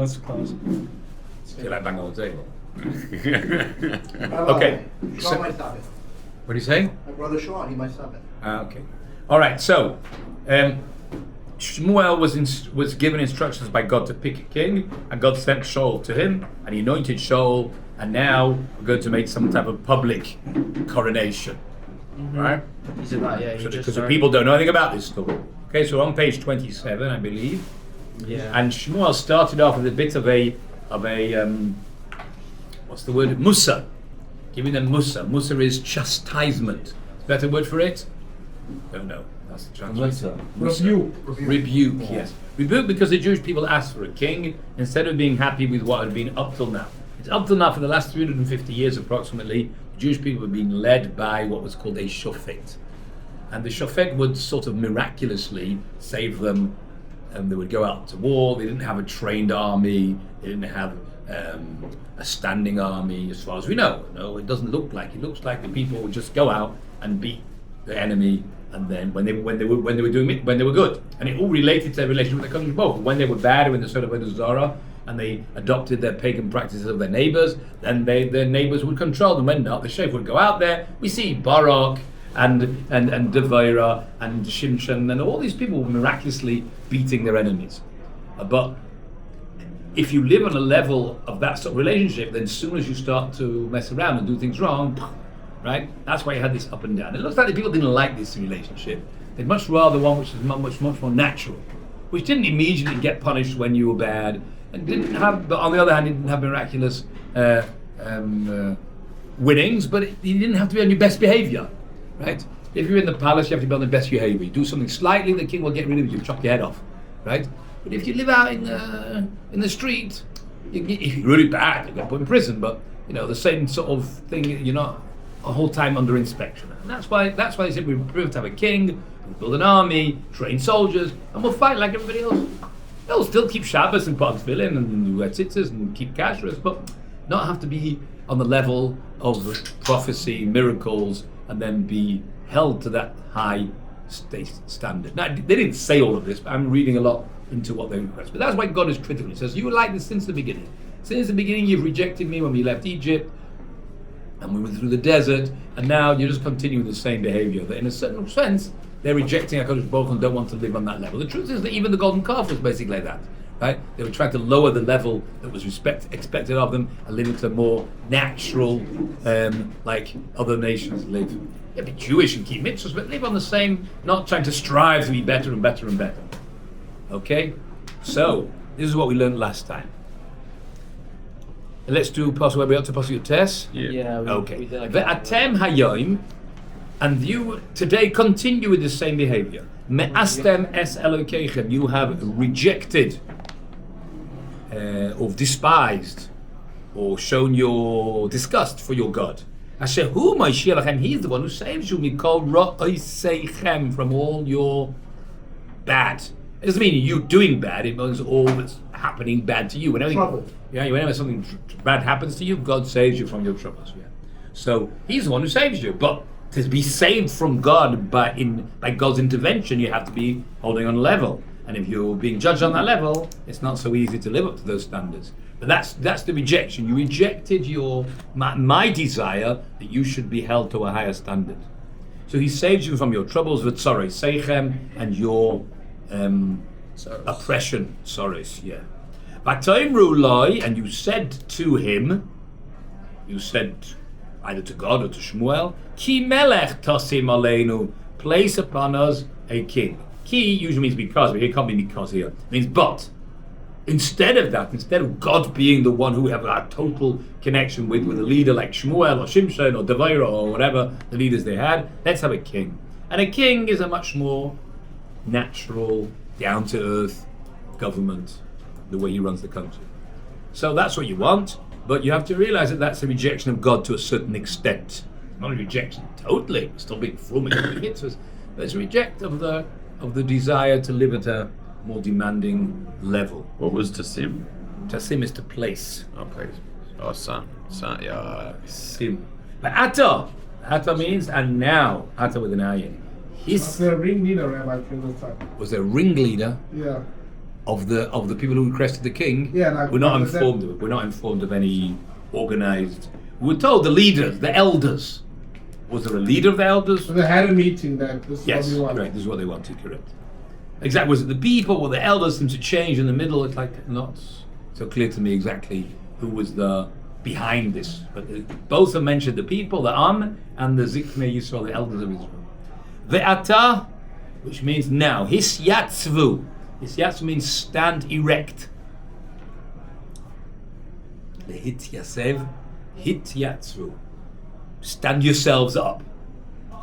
let's close. Feel like banging on the table. Rabbi, Okay. Shaul might stop it. What do you say? My brother Shaul, he might stop it. Okay. All right. So, Shmuel was given instructions by God to pick a king, and God sent Shaul to him, and he anointed Shaul, and now we're going to make some type of public coronation, right? He's about, yeah, he just Because the started. people don't know anything about this story. Okay, so on page 27, I believe, Yeah. and Shmuel started off with a bit of a what's the word? Musa. Giving them Musa. Musa is chastisement. Is a better word for it? Don't know. That's the translation. Rebuke, yes. Rebuke because the Jewish people asked for a king instead of being happy with what had been up till now. It's up till now, for the last 350 years approximately, the Jewish people were being led by what was called a shofet. And the shofet would sort of miraculously save them, and they would go out to war. They didn't have a trained army, they didn't have a standing army as far as we know. No, it doesn't look like. It looks like the people would just go out and beat the enemy, and then when they were good, and it all related to their relationship with the country both. When they were bad, when they sort of Zara, and they adopted their pagan practices of their neighbors, then their neighbors would control them. When not, the sheikh would go out there. We see Barak and Devira and Shimshon and all these people were miraculously beating their enemies. But if you live on a level of that sort of relationship, then as soon as you start to mess around and do things wrong, right? That's why you had this up and down. It looks like the people didn't like this relationship. They'd much rather one which is much more natural, which didn't immediately get punished when you were bad, and didn't have, but on the other hand, it didn't have miraculous winnings, but you didn't have to be on your best behavior, right? If you're in the palace, you have to be on the best behavior. You do something slightly, the king will get rid of you, chop your head off, right? But if you live out in the street, if you're really bad, you get put in prison. But you know the same sort of thing. You're not a whole time under inspection, and that's why they said we prefer to have a king, we'll build an army, train soldiers, and we'll fight like everybody else. They'll still keep Shabbos and put on tefillin and wear tzitzis and keep kashrus, but not have to be on the level of prophecy, miracles, and then be held to that high state standard. Now, they didn't say all of this, but I'm reading a lot into what they request. But that's why God is critical. He says, you were like this since the beginning. Since the beginning, you've rejected me when we left Egypt, and we went through the desert, and now you just continue the same behavior. That in a certain sense, they're rejecting HaKadosh Baruch Hu and don't want to live on that level. The truth is that even the golden calf was basically like that, right? They were trying to lower the level that was expected of them and live into more natural, like other nations live. Yeah, be Jewish and keep mitzvahs, but live on the same, not trying to strive to be better and better and better. Okay? So, this is what we learned last time. And let's do Pasuk, where we up to Pasuk Tes? Yeah. Okay. We did like Ve'atem hayoim, and you today continue with the same behavior. Me'astem es Elokeichem, you have rejected, or despised, or shown your disgust for your God. Asher hu ma'ashir lachem, he is the one who saves you mikol ra'oseichem, from all your bad. It doesn't mean you doing bad, it means all that's happening bad to you. Whenever something bad happens to you, God saves you from your troubles. Yeah. So he's the one who saves you. But to be saved from God by God's intervention, you have to be holding on a level. And if you're being judged on that level, it's not so easy to live up to those standards. But that's the rejection. You rejected my desire that you should be held to a higher standard. So he saves you from your troubles, v'tzorei seichem, and your oppression, sorrows, yeah. V'toimru loi, and you said to him, you said either to God or to Shmuel, Ki melech tasim aleinu, place upon us a king. Ki usually means because, but here can't be because here. It means but. Instead of that, instead of God being the one who we have a total connection with a leader like Shmuel or Shimshon or Devira or whatever the leaders they had, let's have a king. And a king is a much more natural, down-to-earth government, the way he runs the country. So that's what you want, but you have to realize that that's a rejection of God to a certain extent. Not a rejection totally, it's still being frum and doing mitzvahs, but it's a reject of the desire to live at a more demanding level. What was Tasim? Tasim is to place. Oh, place. Oh, son, yeah. Sim. But Ata means and now. Ata with an ayin. Was there a ringleader, Rabbi, during this time? Was there a ringleader? Yeah. of the people who requested the king. Yeah, like- we're not like that. informed of it. We're not informed of any organized. We were told the leaders, the elders. Was there a leader of the elders? So they had a meeting then. This is Yes, what we want. correct. This is what they wanted. Correct. Exactly. Was it the people or the elders seemed to change in the middle? It's like not so clear to me exactly who was the behind this. But both have mentioned the people, the Am, and the Ziknei Yisrael, the elders of Israel. Ve'ata, which means now. Hisyatzvu. Hisyatzvu means stand erect. Lehityasev, hityatzvu. Stand yourselves up.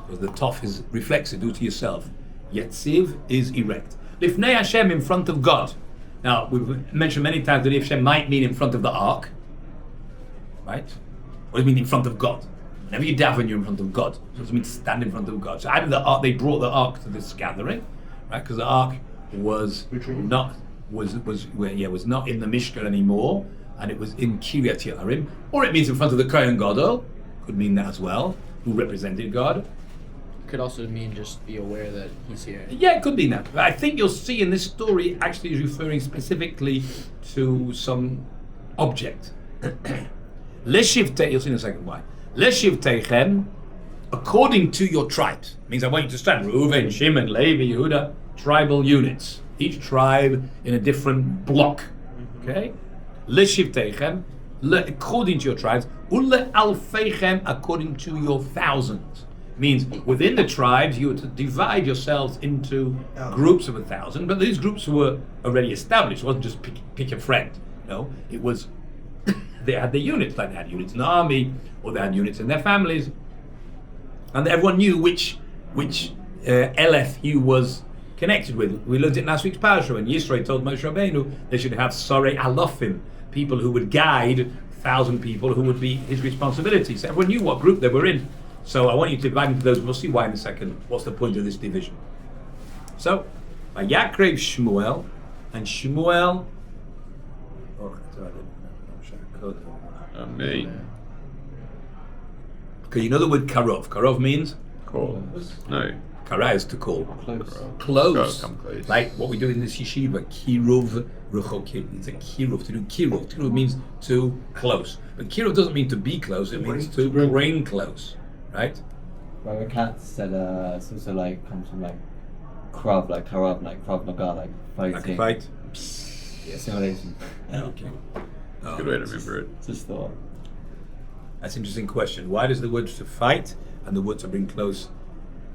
Because the tof is reflexive, do to yourself. Yetziv is erect. Lifnei Hashem, in front of God. Now, we've mentioned many times that Hashem might mean in front of the ark. Right? What does it mean in front of God? Whenever you daven, you're in front of God. So it doesn't mean to stand in front of God. So out of the ark, they brought the ark to this gathering, right? Because the ark was not in the Mishkan anymore, and it was in Kiryat Yearim, or it means in front of the Kohen Gadol. Could mean that as well, who represented God. Could also mean just be aware that he's here. Yeah, it could be that. But I think you'll see in this story actually is referring specifically to some object. Leshivtei, you'll see in a second why. Leshivteichem, according to your tribes. Means I want you to stand. Reuven, Shimon, Levi, Yehuda, tribal units. Each tribe in a different block. Okay? Leshivteichem, according to your tribes. Ule alfeichem, according to your thousands. Means within the tribes you were to divide yourselves into groups of 1,000, but these groups were already established. It wasn't just pick a friend. No, it was they had their units, like they had units in the army, or they had units in their families, and everyone knew which Elef he was connected with. We looked at last week's parasha when Yisro told Moshe Rabbeinu they should have Sorei Alofim, people who would guide 1,000 people who would be his responsibility. So everyone knew what group they were in. So I want you to divide into those. We'll see why in a second. What's the point of this division? So, Vayakrev Shmuel, and Shmuel. Amen. Okay, you know the word karov. Karov means Call. No. kara is to call. Close. Close. Come close. Like what we do in this yeshiva, kirov rechokim. It's a kirov, to do kirov. Kirov means to close. But kirov doesn't mean to be close, it means to bring close. Right? Rabbi Katz said it's also like comes from like Krav, like Karav, like Krav Maga, like fighting. Like a fight. Simulation. Okay. Good way to remember it. Just thought. That's an interesting question. Why does the word to fight and the word to bring close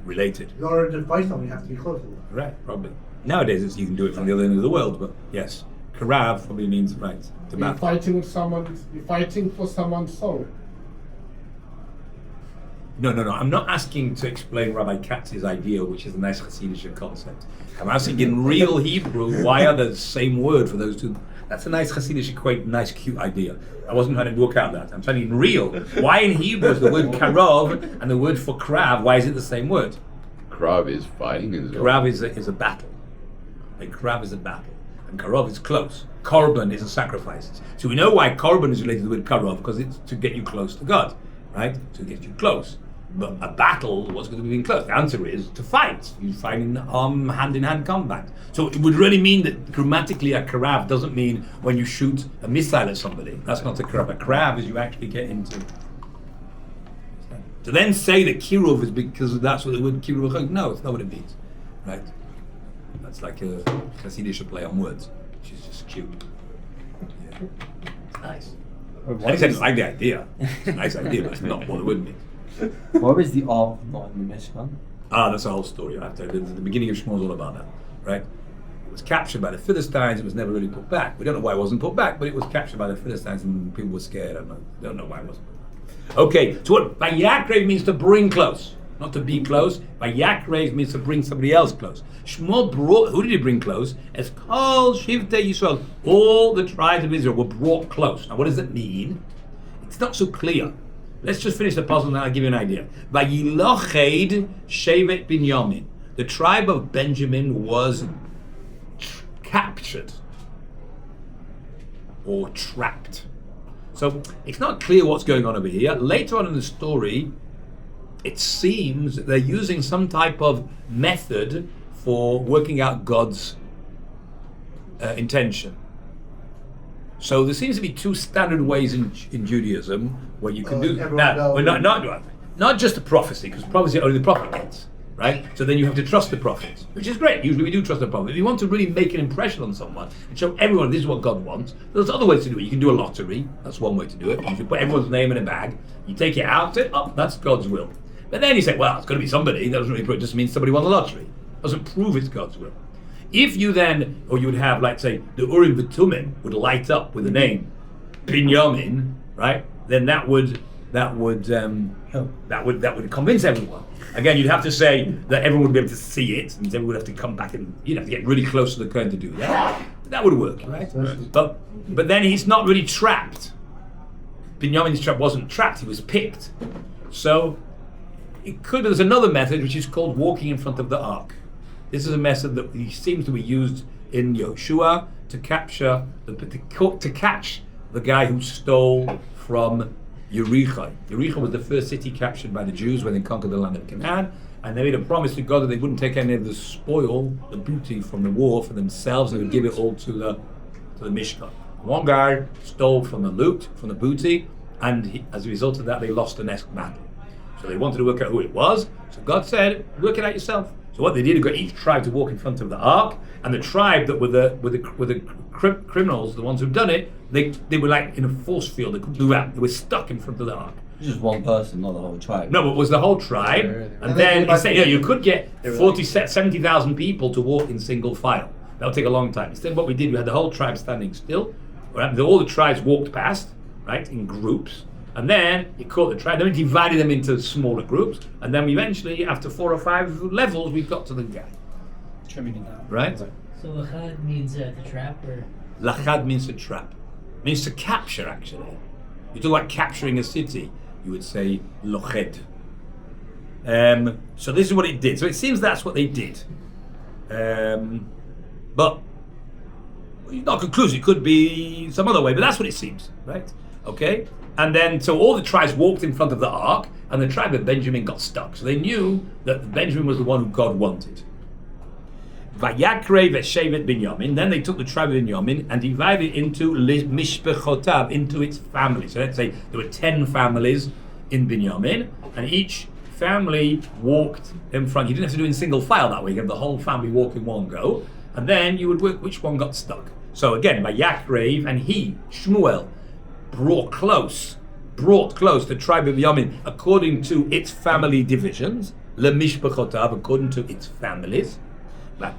related? In order to fight someone, you have to be close to them. Right, probably. Nowadays you can do it from the other end of the world, but yes. Karav probably means right, to You're battle. fighting with someone. You're fighting for someone's soul. No. I'm not asking to explain Rabbi Katz's idea, which is a nice Hasidic concept. I'm asking in real Hebrew, why are the same word for those two? That's a nice Hasidic, quite nice, cute idea. I wasn't trying to work out that. I'm saying in real, why in Hebrew is the word karov and the word for krav, why is it the same word? Krav is fighting as well. Krav is a battle. Like krav is a battle. And karov is close. Korban is a sacrifice. So we know why korban is related to the word karov, because it's to get you close to God, right? To get you close. But a battle, what's going to be close? The answer is to fight. You fight in hand-in-hand combat. So it would really mean that grammatically a karav doesn't mean when you shoot a missile at somebody. That's not a karav. A karav is you actually get into. To then say that kirov is because that's what the word kirov is. No, it's not what it means. Right? That's like a Hasidic play on words, which is just cute. Yeah. It's nice. And he said it's like the idea. It's a nice idea, but it's not what the word means. Why was the ark not in the Mishkan? That's a whole story. The beginning of Shmuel is all about that, right? It was captured by the Philistines. It was never really put back. We don't know why it wasn't put back, but it was captured by the Philistines, and people were scared. I don't know why it wasn't put back. Okay, so what Vayakrev means to bring close, not to be close. Vayakrev means to bring somebody else close. Shmuel brought, who did he bring close? As Kol Shivtei Yisrael, all the tribes of Israel were brought close. Now, what does it mean? It's not so clear. Let's just finish the puzzle and I'll give you an idea. Vayiloched Shevet Binyamin. The tribe of Benjamin was captured or trapped. So it's not clear what's going on over here. Later on in the story, it seems that they're using some type of method for working out God's intention. So there seems to be two standard ways in Judaism where you can do everyone now. go- Well, not just the prophecy, because prophecy only the prophet gets, right? So then you have to trust the prophet, which is great. Usually we do trust the prophet. If you want to really make an impression on someone and show everyone this is what God wants, there's other ways to do it. You can do a lottery. That's one way to do it. You can put everyone's name in a bag. You take it out. Say, oh, that's God's will. But then you say, well, it's got to be somebody. That doesn't really prove. It just means somebody won the lottery. Doesn't prove it's God's will. If you then, or you would have, like, say, the Urim V'Tumim would light up with the name Binyamin, right? Then that would convince everyone. Again, you'd have to say that everyone would be able to see it, and everyone would have to come back and you'd have to get really close to the curtain to do that. That would work, right? But then he's not really trapped. Binyamin's trap wasn't trapped; he was picked. So it could. There's another method which is called walking in front of the ark. This is a method that seems to be used in Yoshua to capture to catch the guy who stole from Yericho. Yericho was the first city captured by the Jews when they conquered the land of Canaan, and they made a promise to God that they wouldn't take any of the spoil, the booty from the war for themselves, and they would give it all to the Mishkan. One guy stole from the loot, from the booty, and as a result of that, they lost the next battle. So they wanted to work out who it was. So God said, "Work it out yourself." So what they did, they got each tribe to walk in front of the ark, and the tribe that were the criminals, the ones who'd done it, they were like in a force field. They couldn't move out. They were stuck in front of the ark. Just one person, not the whole tribe. No, it was the whole tribe, and then instead, you could get 70,000 people to walk in single file. That would take a long time. Instead, what we did, we had the whole tribe standing still. Right? All the tribes walked past, right, in groups. And then you caught the tribe, then we divided them into smaller groups, and then we eventually, after 4 or 5 levels, we got to the guy. Trimming it down. Right? So lachad means to trap, or Lachad means to trap. Means to capture, actually. You talk about capturing a city, you would say loched. So this is what it did. So it seems that's what they did. But not conclusive, it could be some other way, but that's what it seems, right? Okay? And then, so all the tribes walked in front of the ark, and the tribe of Benjamin got stuck. So they knew that Benjamin was the one who God wanted. Vayakre v'shevet Binyamin. Then they took the tribe of Binyamin and divided it into mishpechotav, into its families. So let's say there were 10 families in Binyamin, and each family walked in front. You didn't have to do it in single file that way. You have the whole family walk in one go, and then you would work which one got stuck. So again, Vayakre, and he, Shmuel, brought close the tribe of Yamin according to its family divisions, lemishpachotav, according to its families.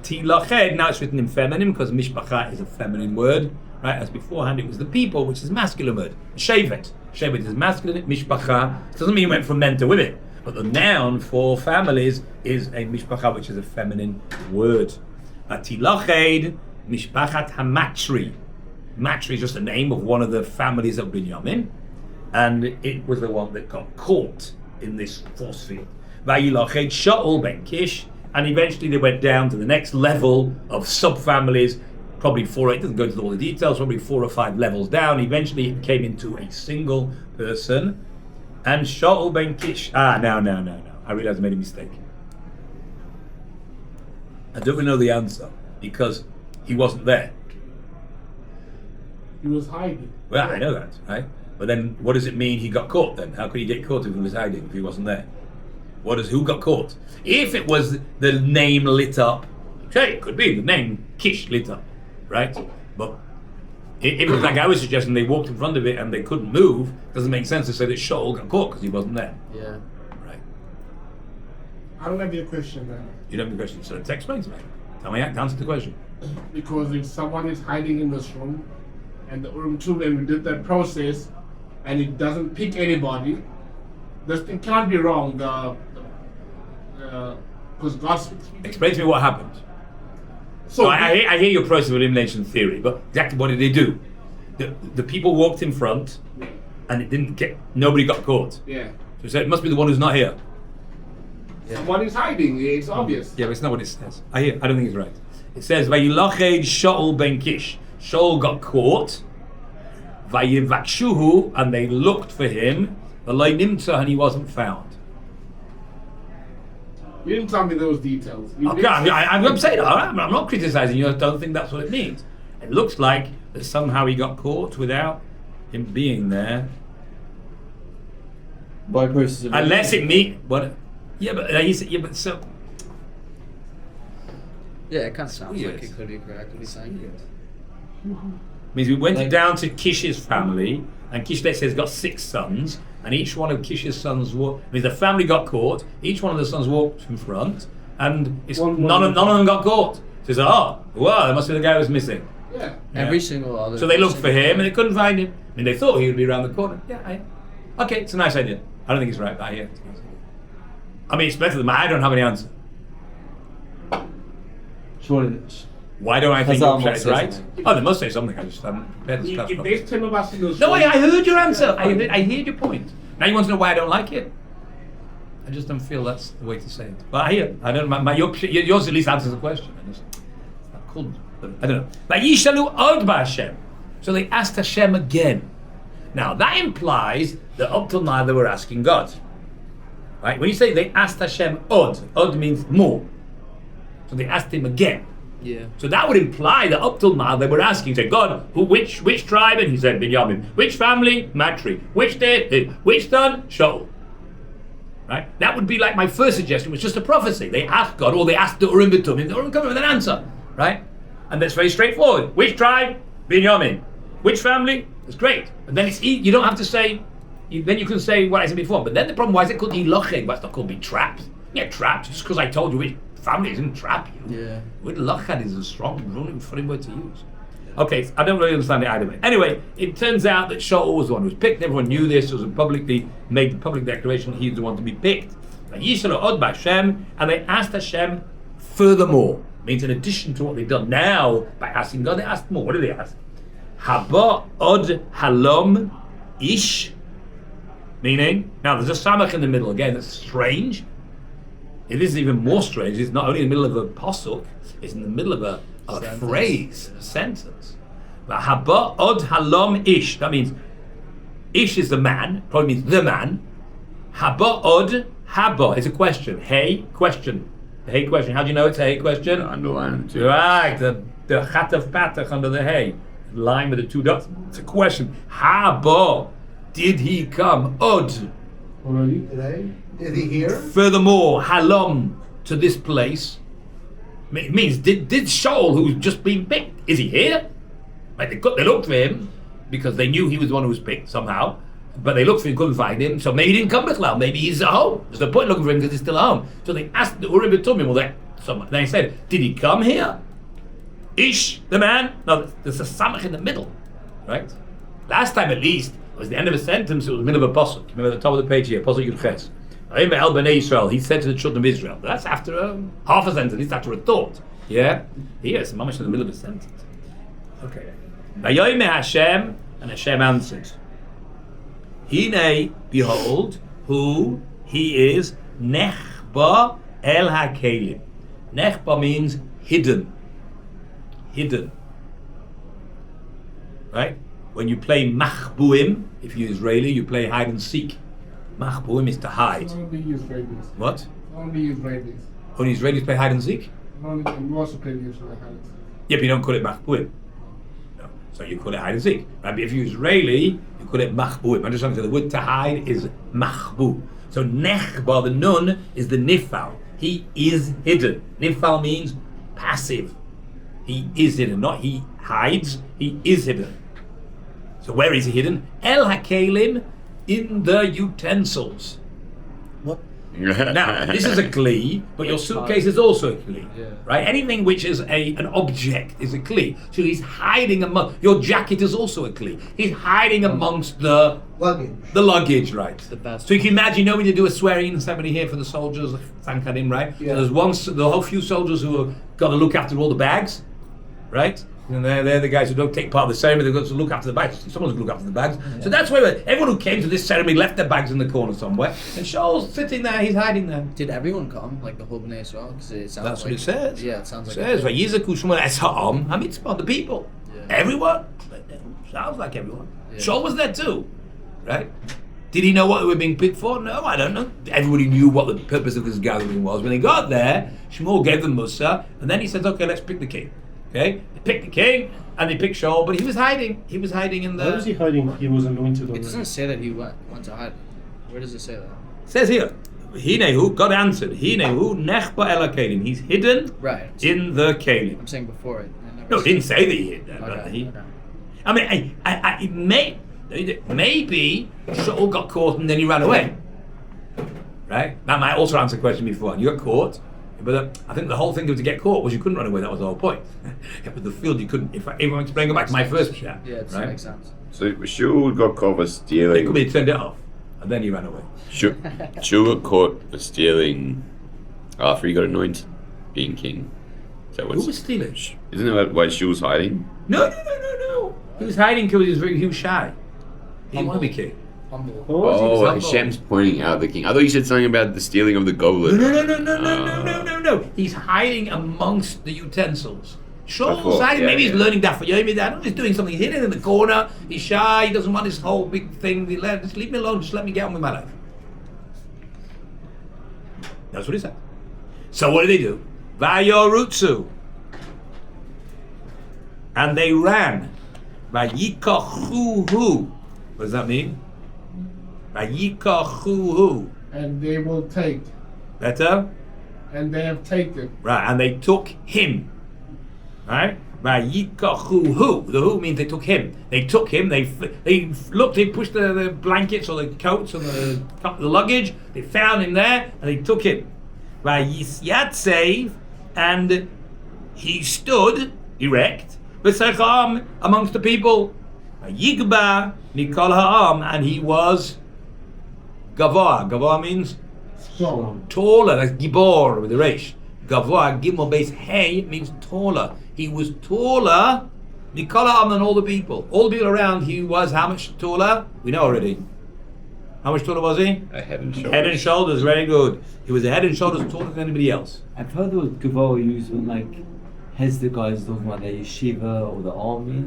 Tilached, now it's written in feminine because mishpacha is a feminine word, right? As beforehand it was the people, which is a masculine word. Shevet is masculine, mishpacha. It doesn't mean it went from men to women, but the noun for families is a mishpacha, which is a feminine word. Tilached, mishpachat hamatri. Matri is just the name of one of the families of Binyamin, and it was the one that got caught in this force field. Vayilached Shaul ben Kish, and eventually they went down to the next level of subfamilies, probably 4, it doesn't go into all the details, probably 4 or 5 levels down. Eventually it came into a single person, and Shaul ben Kish, no, I realized I made a mistake. I don't really know the answer, because he wasn't there. He was hiding. Well, I know that, right? But then, what does it mean he got caught then? How could he get caught if he was hiding, if he wasn't there? Who got caught? If it was the name lit up, okay, it could be the name Kish lit up, right? But if it was like I was suggesting, they walked in front of it and they couldn't move, it doesn't make sense to say that Shaul got caught because he wasn't there. Yeah. Right. I don't have your question then. You don't have a question, so explain to me. Tell me, answer the question. Because if someone is hiding in this room, and the Urim Tumim, we did that process, and it doesn't pick anybody, this thing can't be wrong. Because God speaks. Explain to me what happened. So I hear your process of elimination theory, but exactly what did they do? The people walked in front, and nobody got caught. yeah, So he said, it must be the one who's not here. someone is hiding. It's obvious. Yeah, but it's not what it says. I don't think it's right. It says, Vayilached Shaul ben Kish. Shaul got caught. Vayivakshuhu, and they looked for him. V'lo nimtza, and he wasn't found. You didn't tell me those details. Okay, I'm saying, I'm not criticizing you. I don't think that's what it means. It looks like that somehow he got caught without him being there. By process of Unless it means what? Yeah, but so Yeah, it kind of sounds Yes. like it could be correct what he's saying. means we went Like- down to Kish's family, and Kish, let's say, has got 6 sons, and each one of Kish's sons means the family got caught. Each one of the sons walked in front, and none of them got caught. So he said, "Oh, wow, that must be the guy who was missing." Yeah. Every single other. So they looked for person- him, and they couldn't find him. I mean, they thought he would be around the corner. Yeah, okay, it's a nice idea. I don't think it's right, but yeah. I mean, it's better than I don't have any answer. Surely. Why don't I think Hazar your must is say right? something. Oh, they must say something. I just haven't prepared the stuff. If they tell about those No, I heard your answer. I heard your point. Now you want to know why I don't like it? I just don't feel that's the way to say it. But I hear. I don't. Yours at least answers the question. It's not cool. But I don't know. Vayishalu od b'Hashem. So they asked Hashem again. Now that implies that up till now they were asking God. Right? When you say they asked Hashem od means more. So they asked him again. Yeah. So that would imply that up till now they were asking, say, God, which tribe? And he said, Binyamin. Which family? Matri. Which day? Which son? Shaul. Right? That would be like my first suggestion, was just a prophecy. They asked God, or they asked the Urim B'Tumim, the Urim come with an answer. Right? And that's very straightforward. Which tribe? Binyamin. Which family? It's great. And then you don't have to say, then you can say what I said before. But then the problem, why is it called Ilochin? Why it's not called be trapped? Yeah, trapped. Just because I told you which family isn't trap you. Yeah. With lachad is a strong, funny word to use. Okay, I don't really understand it either way. Anyway, it turns out that Shaul was the one who was picked. Everyone knew this. It was publicly made the public declaration he's the one to be picked. And they asked Hashem furthermore. Means in addition to what they've done now by asking God, they asked more. What did they ask? Haba od halom ish. Meaning, now there's a samach in the middle again. That's strange. It is even more strange. It's not only in the middle of a pasuk, it's in the middle of a phrase, a sentence. Haba od halom ish. That means ish is the man, probably means the man. Haba od haba is a question. Hey, question. The hey question. How do you know it's a hey question? Underline it too. Right, the chatav patach under the hey. Line with the 2 dots. It's a question. Haba, did he come? Od. Did he hear? Furthermore, halom, to this place. It means, did Shaul, who's just been picked, is he here? Like they looked for him because they knew he was the one who was picked somehow, but they looked for him, couldn't find him, so maybe he didn't come Bichlal, maybe he's at home. There's no point looking for him because he's still at home. So they asked the Urim B'Tumim, they said, did he come here? Ish, the man? No, there's a samach in the middle, right? Last time at least, it was the end of a sentence, it was the middle of a pasuk. Remember at the top of the page here, pasuk Yudches. El Bnei Israel, he said to the children of Israel. That's after half a sentence, it's after a thought. Yeah? Here, it's mamash in the middle of a sentence. Okay. Vayomer Hashem, and Hashem answered. Hine, behold, who he is, Nechba el HaKelim. Nechba means hidden. Hidden. Right? When you play machbuim, if you're Israeli, you play hide and seek. Machbuim is to hide. Only Israelis. What? Only Israelis. Only Israelis play hide and seek? Only you also play the Israeli hides. Yeah, but you don't call it machbuim. No. So you call it hide and seek. Right? But if you're Israeli, you call it machbuim. I'm just trying to say the word to hide is machbu. So nechba, the nun, is the nifal. He is hidden. Nifal means passive. He is hidden, not he hides, he is hidden. So where is he hidden? El HaKelim, in the utensils. What? Now, this is a kli, but your suitcase is also a kli. Yeah. Right? Anything which is an object is a kli. So he's hiding among, your jacket is also a kli. He's hiding amongst the luggage, right? The best. So you can imagine, when you do a swearing ceremony here for the soldiers, thank him, right? Yeah. So there's the whole few soldiers who have got to look after all the bags, right? And they're the guys who don't take part of the ceremony, they've got to look after the bags. Someone's got to look after the bags. Yeah. So that's why everyone who came to this ceremony left their bags in the corner somewhere. And Shaul's sitting there, he's hiding there. Did everyone come, like the whole Bnei Israel? Because it sounds That's like, what it says. Yeah, it sounds like. It says, Vayizaku Shmuel Ha'am HaMitzvah, the people. Yeah. Everyone. Sounds like everyone. Yeah. Shaul was there too, right? Did he know what they were being picked for? No, I don't know. Everybody knew what the purpose of this gathering was. When they got there, Shmuel gave them Musa, and then he said, okay, let's pick the king. Okay, they picked the king and they picked Shaul, but he was hiding. He was hiding in the. Why was he hiding? He was anointed It already. doesn't say that he went to hide. Where does it say that? It says here, Hinehu, God answered, Hinehu nechba el kelim. He's hidden Right. in the kelim. I'm saying before it. No, it didn't say that he hid there. But Okay. I mean, it maybe Shaul got caught and then he ran away. Right? That might also answer the question before. You got caught, but I think the whole thing of to get caught was you couldn't run away. That was the whole point. But the field you couldn't. If I'm explaining, go back to my first chat. Yeah, it right? makes sense. So Shmuel got caught for It stealing. could be he turned it off and then he ran away. Shmuel got caught for stealing after he got anointed, being king. Is that Who was stealing? Isn't that why Shmuel's hiding? No. He was hiding because he was shy. He didn't want to be king. Humble. Oh, humble. Hashem's pointing out the king. I thought you said something about the stealing of the goblet. No. He's hiding amongst the utensils. Shaul's hiding. Maybe he's learning that for you. Maybe he's doing something hidden in the corner. He's shy. He doesn't want this whole big thing. Just leave me alone. Just let me get on with my life. That's what he said. So what did they do? Vayorutsu. And they ran. Vayikachuhu. What does that mean? Vayikachuhu. And they will take. Better? And they have taken. Right, and they took him. Right? Vayikachuhu. The who means they took him. They took him, they looked, they pushed the blankets or the coats and the luggage, they found him there, and they took him. Vayisyatsev, and he stood erect, v'sacham, amongst the people. Vayigba mikol ha'am, and he was gavoa. Gavoa means Strong. taller. That's gibor with the resh. Gavoa, gimel base hey means taller. He was taller, mikol ha'am, than all the people. All the people around, he was how much taller? We know already. How much taller was he? A head and shoulders. Head and shoulders, very good. He was a head and shoulders taller than anybody else. I've heard the word Gavoa used when like heads the guys talking about the yeshiva or the army.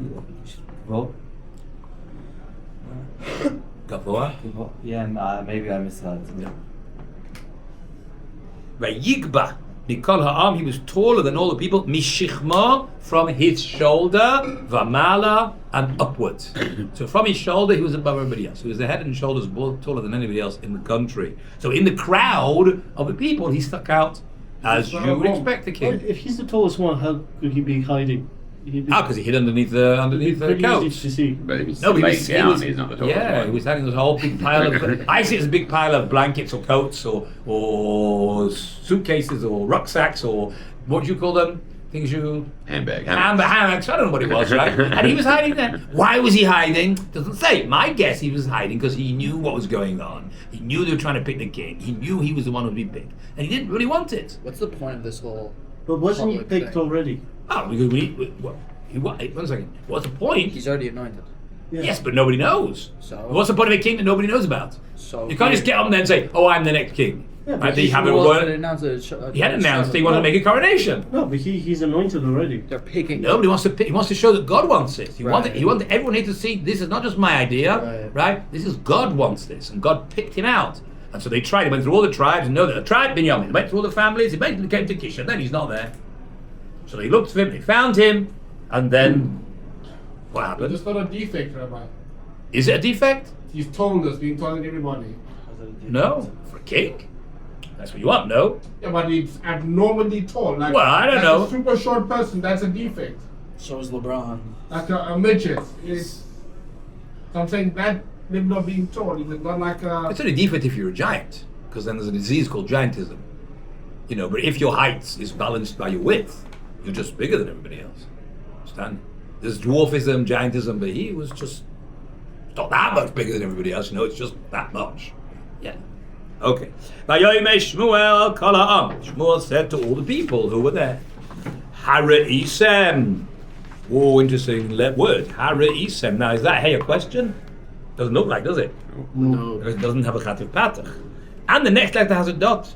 Gavoa? Gavoa. Gavoa? Yeah, nah, maybe I misheard. Vayigba mikol ha'am, he was taller than all the people. Mishichma, from his shoulder, vamala, and upwards. So from his shoulder, he was above everybody else. He was the head and shoulders taller than anybody else in the country. So in the crowd of the people, he stuck out as you would expect a king. If he's the tallest one, how could he be hiding? Because he hid underneath the Pretty couch. easy to see. But if he's No, but laid down, he's not the tallest yeah, one. he was having this whole big pile of. I see it as a big pile of blankets or coats or suitcases or rucksacks or what do you call them? Things you. Hammocks. I don't know what it was, right? And he was hiding there. Why was he hiding? Doesn't say. My guess, he was hiding because he knew what was going on. He knew they were trying to pick the king. He knew he was the one who would be picked, and he didn't really want it. What's the point of this whole? But wasn't he public picked thing? already? Oh, because one second. What's the point? He's already anointed. Yeah. Yes, but nobody knows. So? What's the point of a king that nobody knows about? So You can't just get up there and say, "Oh, I'm the next king." Yeah, Right? but They have a Shmuel royal. had announced He had announced he wanted to make a coronation. No, but he's anointed already. They're picking. Nobody wants to pick. He wants to show that God wants it. He Right. wanted everyone here to see this is not just my idea, right? This is God wants this, and God picked him out. And so they tried. He went through all the tribes and know that the tribe Binyamin. He went through all the families. He basically came to Kish, and then he's not there. So they looked for him. They found him, and then what But happened? it's not a defect, Rabbi. Is it a defect? He's told us, being told everybody. No, for a king. That's what you want. No. Yeah, but it's abnormally tall. Like, Well, I don't like know. A super short person, that's a defect. So is LeBron. Like a midget. So I'm saying that him not being tall, it's not like a. It's only a defect if you're a giant, because then there's a disease called giantism. You know, but if your height is balanced by your width, you're just bigger than everybody else. Understand? There's dwarfism, giantism, but he was just not that much bigger than everybody else. You know, it's just that much. Yeah. Okay. Shmuel kol ha'am. Shmuel said to all the people who were there, Hara'isem. Oh, interesting word. Hara'isem. Now, is that a question? Doesn't look like, does it? No. Because it doesn't have a chativ patach. And the next letter has a dot.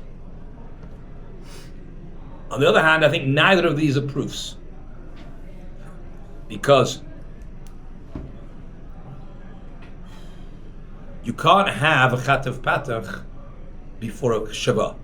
On the other hand, I think neither of these are proofs. Because you can't have a chativ patach before a shava.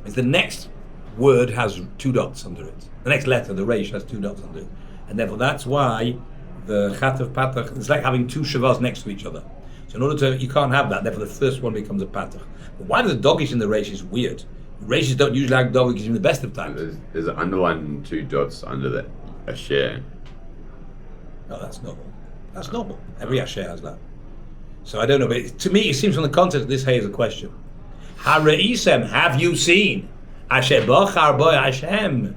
It's the next word has 2 dots under it. The next letter, the Reish, has 2 dots under it. And therefore that's why the Chat of Patach, it's like having 2 Shavas next to each other. So in order to, you can't have that, therefore the first one becomes a Patach. But why the dogish in the Reish is weird. Reishis don't usually have dogish in the best of times. There's an underline 2 dots under the Asher. No, that's normal. That's normal. Every Asher has that. So I don't know, but to me it seems from the context of this hey is a question. Hareisem, have you seen Asher Bachar Boy Hashem,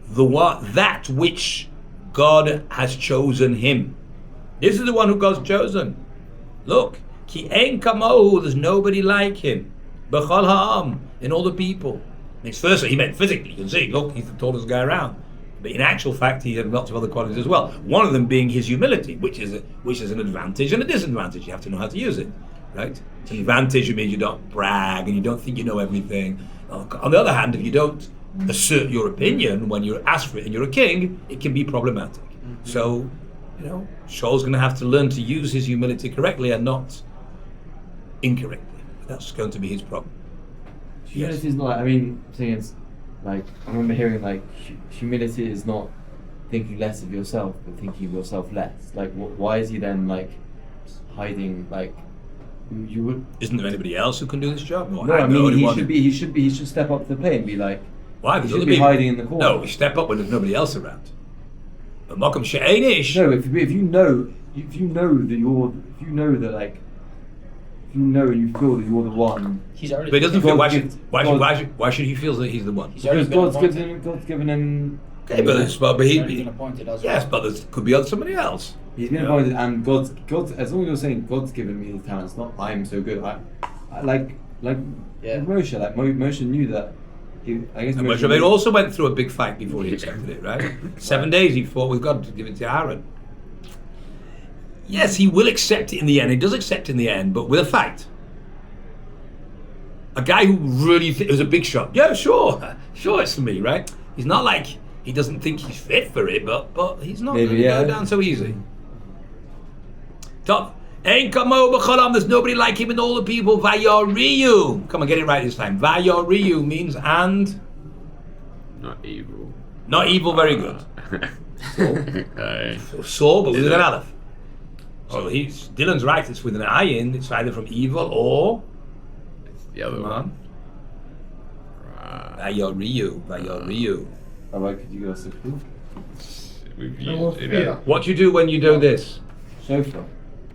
the what, that which God has chosen him. This is the one who God's chosen. Look, Ki Ein Kamohu, there's nobody like him. B'chol ha'am, in all the people. Next verse, he meant physically. You can see, look, he's the tallest guy around. But in actual fact, he had lots of other qualities as well. One of them being his humility, which is an advantage and a disadvantage. You have to know how to use it, right? It's an advantage. It means you don't brag and you don't think you know everything. On the other hand, if you don't assert your opinion when you're asked for it and you're a king, it can be problematic. So, Shaul's going to have to learn to use his humility correctly and not incorrectly. That's going to be his problem. Humility is not, thing is, I remember hearing, humility is not thinking less of yourself, but thinking of yourself less. Why is he then, hiding, you would... Isn't there anybody else who can do this job? No, he should step up to the plate and be like, why? He should be hiding in the corner. No, we step up when there's nobody else around. But Malcolm Aish. No, if you know and you feel that you're the one. He's already. But he doesn't feel. Why should he feel that he's the one? Because God's given him. Okay, but he's been appointed as well. Yes, but there could be somebody else. He's been appointed, and God's. As long as you're saying God's given me these talents, not I'm so good. Moshe. Moshe knew that. Moshe also went through a big fight before he accepted it, right? 7 days he fought with God to give it to Aaron. Yes, he will accept it in the end. He does accept it in the end, but with a fight. A guy who really it was a big shot. Yeah, sure, it's for me, right? He's not like he doesn't think he's fit for it, but he's not going to go down so easy. Top. Ain't kamo b'cholam. There's nobody like him in all the people. Vayoriyu. Come on, get it right this time. Vayoriyu means and. Not evil. Not evil. Very good. Saw, but with an aleph. So Dylan's right. It's with an ayin. It's either from evil or. It's the other one. Vayoriyu. Rabbi, could you give us a clue? We've used it. What do you do when you do this? Shofar.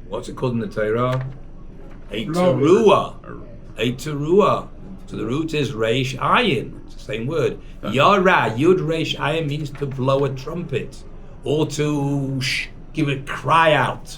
What's it called in the Torah? A teruah. A teruah. So the root is reish ayin. It's the same word. Yara, yud reish ayin means to blow a trumpet or to give a cry out.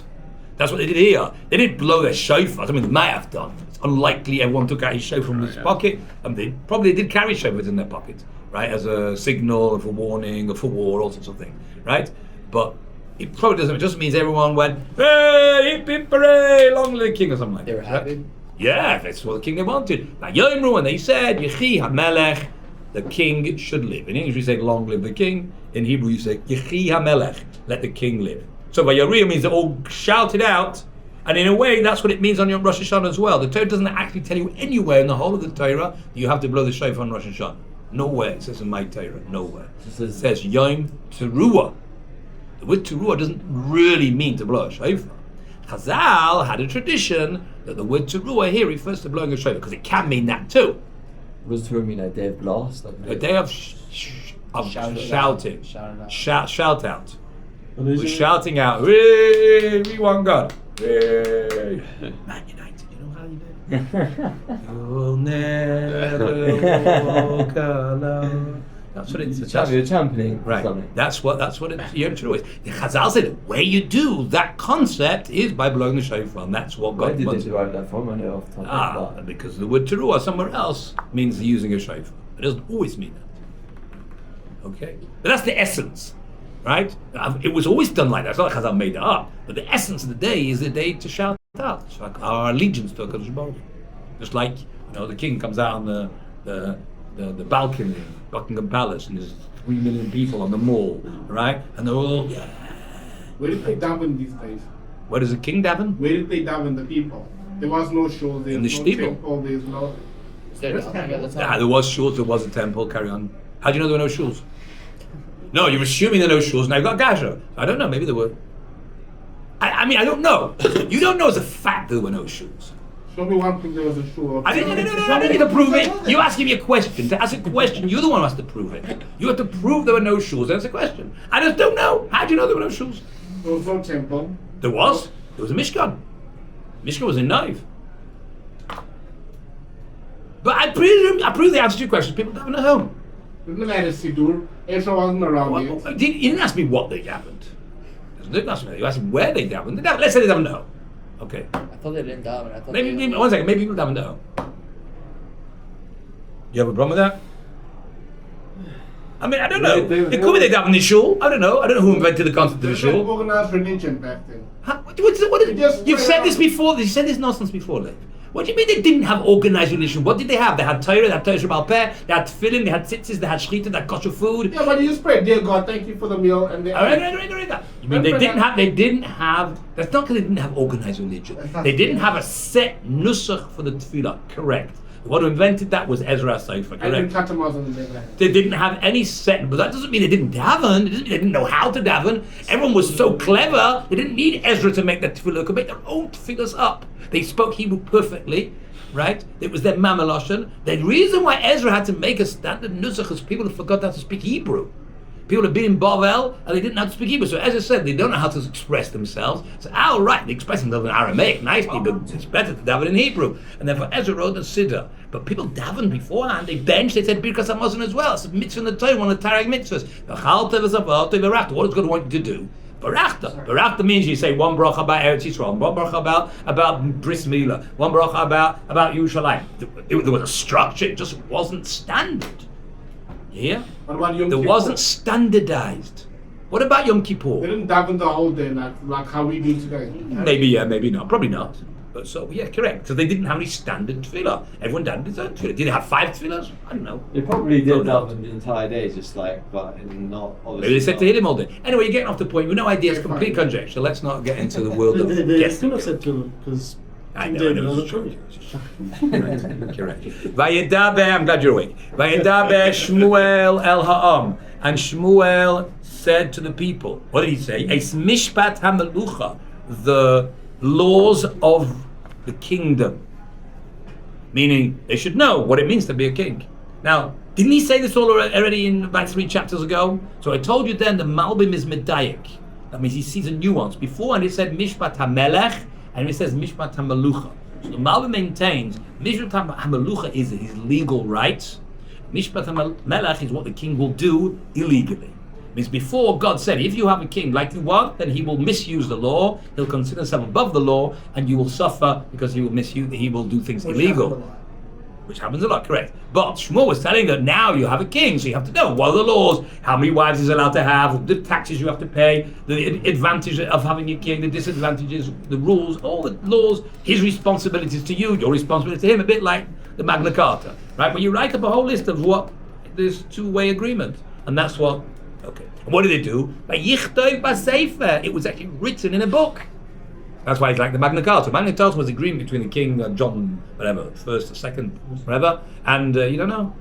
That's what they did here. They didn't blow their shofar. They might have done. It's unlikely everyone took out his shofar from his pocket, and they probably did carry shofars in their pocket, right, as a signal for warning or for war, all sorts of things, right? But it probably doesn't. It just means everyone went, hey, hip hip hooray, long live the king, or something like that. They were happy. Yeah, that's what the king they wanted. Like Yomru, when they said, Yechi HaMelech, the king should live. In English we say, long live the king. In Hebrew you say, Yechi HaMelech, let the king live. So Vayoriyu means they all shouted out, and in a way that's what it means on your Rosh Hashanah as well. The Torah doesn't actually tell you anywhere in the whole of the Torah that you have to blow the shofar on Rosh Hashanah. Nowhere. It says in my Torah, nowhere. It says Yom Teruah. The word teruah doesn't really mean to blow a shofar. Chazal had a tradition that the word teruah here refers to blowing a shofar, because it can mean that too. What does teruah mean? A day of blast? A day of shouting. Shout out. We're shouting out, we want God. Man United, you know how you do? You'll never walk alone. That's what it's. You're championing, right? Something. That's what Yom Teruah is. The Chazal said the way you do that concept is by blowing the shofar, and that's what God wants. Where did they derive that from? I know off the top of that. Because the word Teruah somewhere else means using a shofar. It doesn't always mean that. Okay, but that's the essence, right? It was always done like that. It's not like Chazal made it up. But the essence of the day is the day to shout out. It's like our allegiance to HaKadosh Baruch Hu. Just like the king comes out on the balcony in Buckingham Palace, and there's 3 million people on the mall, right? And they're all, yeah. Where did they daven these days? Where does the king daven? Where did they daven the people? There was no show, there In the was no steeple. temple, there's no... They're not at the time. There was shuls, there was a temple, carry on. How do you know there were no shuls? No, you're assuming there are no shuls, now you've got Gaza. I don't know, maybe there were. I mean, I don't know. You don't know as a fact there were no shuls. Show me one thing there was a shul. I don't need to prove it. You're asking me a question. To ask a question, you're the one who has to prove it. You have to prove there were no shuls. That's a question. I just don't know. How do you know there were no shuls? There was no temple. There was. There was a Mishkan. Mishkan was in Naiv. But I prove the answer to your question. People don't know home. Didn't they had a Siddur? Ezra wasn't around yet. You didn't ask me what they happened. You didn't ask me. You asked me where they happened. Let's say they don't know. Okay. I thought they didn't daven. I thought Maybe they one second. Maybe people don't know. You have a problem with that? I mean, I don't know. It could be they daven in the shul. I don't know. I don't know who invented the concept of the There's no shul. organized religion back then. You've said this before. You said this nonsense before, Lev. What do you mean they didn't have organized religion? What did they have? They had Torah, they had Torah Shabbat Peh, they had tefillin, they had tzitzis, they had shechita, they had kosher food. Yeah, but you just pray, dear God, thank you for the meal, and they. All right. You mean they didn't have? That's not because they didn't have organized religion. They didn't have a set nusach for the tefillah. Correct. The one who invented that was Ezra Sefer. And Correct. then They didn't have any set, but that doesn't mean they didn't daven. It doesn't mean they didn't know how to daven. Everyone was so clever. They didn't need Ezra to make that tefillah. They could make their own tefillahs up. They spoke Hebrew perfectly. Right? It was their mamaloshan. The reason why Ezra had to make a standard nusach is people had forgotten how to speak Hebrew. People had been in Bavel and they didn't know how to speak Hebrew. So Ezra said they don't know how to express themselves. So, right, they express themselves in Aramaic nicely, but it's better to daven in Hebrew. And therefore Ezra wrote the Siddur. But people davened beforehand. They benched, they said Birkas HaMazon as well. It's a mitzvah in the Torah, one of the Tarek mitzvahs. What is God want you to do? Barachta. Barachta means you say one bracha about Eretz Yisrael, one bracha about Bris Milah, one bracha about Yerushalayim. There was a structure, it just wasn't standard. Yeah? What about Yom There Kippur? wasn't standardized. What about Yom Kippur? They didn't daven the whole day like how we do today. Maybe yeah, maybe not. Probably not. But so yeah, correct. So they didn't have any standard tefillah. Everyone davened his own tefillah. Did they have 5 tefillahs? I don't know. They probably did Oh, no. daven the entire day, just like, but not obviously. Maybe they said not. to hit him all day. Anyway, you're getting off the point. We've no idea. It's complete conjecture. Let's not get into the world of They guessing. still have said to him, because I know, David I know, was it's a true. choice. Correct. Vayedaber, I'm glad you're awake. Vayedaber Shmuel el Ha'am. And Shmuel said to the people, what did he say? Eis mishpat hamelucha, the laws of the kingdom. Meaning, they should know what it means to be a king. Now, didn't he say this all already in about 3 chapters ago? So I told you then the Malbim is medayik. That means he sees a nuance. Before, and it said mishpat hamelech, and it says mishpat hamelucha. So the Malbim maintains mishpat hamelucha is his legal rights. Mishpat hamelech is what the king will do illegally. Means before God said, if you have a king like you want, then he will misuse the law, he'll consider himself above the law, and you will suffer because he will misuse, he will do things illegal. Which happens a lot, correct. But Shmuel was telling that now you have a king, so you have to know what are the laws, how many wives he's allowed to have, the taxes you have to pay, the advantage of having a king, the disadvantages, the rules, all the laws, his responsibilities to you, your responsibility to him, a bit like the Magna Carta, right? But you write up a whole list of what this two-way agreement, and that's what. Okay. And what did they do? It was actually written in a book. That's why it's like the Magna Carta. Magna Carta was the agreement between the king, John, whatever, first or second, whatever, and you don't know.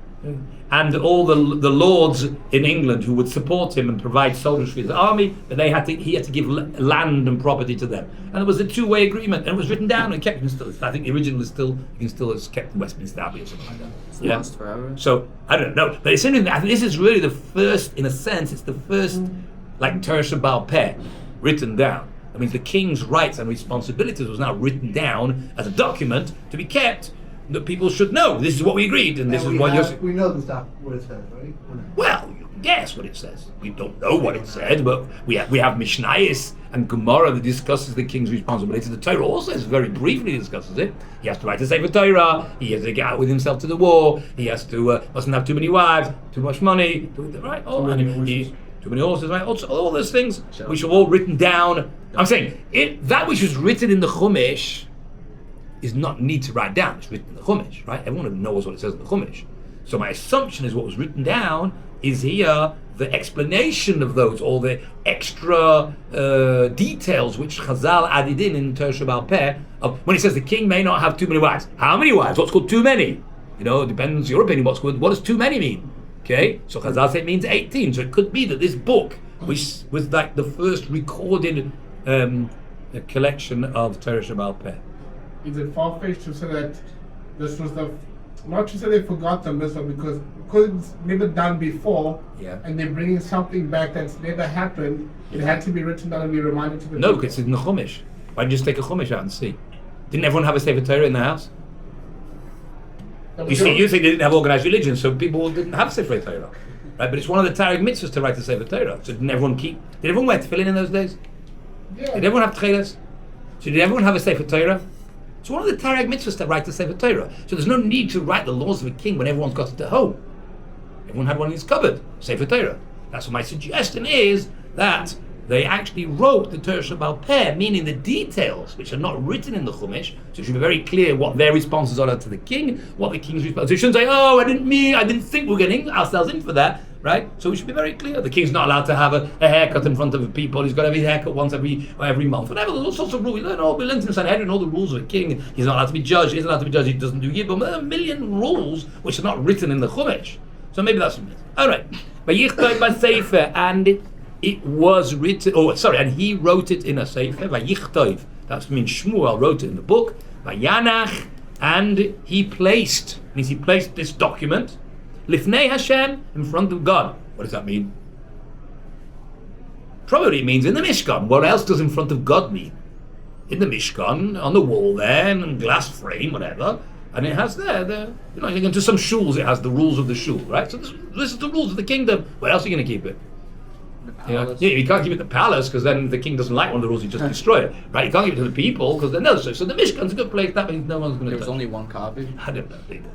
And all the lords in England who would support him and provide soldiers for his army, but he had to give land and property to them. And it was a two-way agreement, and it was written down and kept. I think the original is still kept in Westminster Abbey or something like that. It's lost forever. So I don't know, but it's interesting. I think this is really the first, in a sense, it's the first like Torah Shabbat Peh written down. That means the king's rights and responsibilities was now written down as a document to be kept. That people should know. This is what we agreed, and this is what you're. We know the stuff what it says, right? Well, you can guess what it says. We don't know what it said, but we have Mishnayos and Gemara that discusses the king's responsibility. The Torah also very briefly discusses it. He has to write a Sefer Torah. He has to get out with himself to the war. He has to mustn't have too many wives, too much money, right? Too many horses, right? All those things which are all written down. I'm saying that which was written in the Chumash is not need to write down. It's written in the Chumash, right? Everyone knows what it says in the Chumash. So my assumption is what was written down is here the explanation of those, all the extra details which Chazal added in Torah Shabbat Peh. When it says the king may not have too many wives. How many wives? What's called too many? You know, it depends your opinion. What does too many mean? Okay, so Chazal say it means 18. So it could be that this book, which was like the first recorded collection of Torah Sheba'al Peh. Is it far-fetched to say that this was not to say they forgot the mitzvah because it's never done before, and they're bringing something back that's never happened, it had to be written down and be reminded to the No, people. because it's in the Chumash. Why don't you just take a Chumash out and see? Didn't everyone have a Sefer Torah in the house? You see, you think they didn't have organized religion, so people didn't have Sefer Torah, right? But it's one of the Tanach mitzvahs to write the Sefer Torah. So did everyone wear tefillin in those days? Yeah. Did everyone have tchelas? So did everyone have a Sefer Torah? It's one of the Tanach mitzvahs to write the Sefer Torah. So there's no need to write the laws of a king when everyone's got it at home. Everyone had one in his cupboard, Sefer Torah. That's what my suggestion is, that they actually wrote the Torah Sheba'al Peh, meaning the details, which are not written in the Chumash, so it should be very clear what their responses are to the king, what the king's response. So you shouldn't say, I didn't think we're getting ourselves in for that, right? So we should be very clear. The king's not allowed to have a haircut in front of people. He's got to have his haircut once every month. Whatever, there's all sorts of rules. We learned in Sanhedrin all the rules of a king. He's not allowed to be judged. He's not allowed to be judged. He doesn't do yibum. There are a million rules which are not written in the Chumash. So maybe that's all right. And it was written. And he wrote it in a sefer. Vayichtov. That means Shmuel wrote it in the book. Vayanach, and he placed this document Lifnei Hashem, in front of God. What does that mean? Probably it means in the Mishkan. What else does in front of God mean? In the Mishkan, on the wall there, and glass frame, whatever. And it has into some shuls, it has the rules of the shul, right? So this is the rules of the kingdom. Where else are you going to keep it? You can't keep it in the palace, because then the king doesn't like one of the rules, you just destroy it, right? You can't give it to the people, because then they'll say, so the Mishkan's a good place, that means no one's going to touch it. There was only one copy? I don't know, either.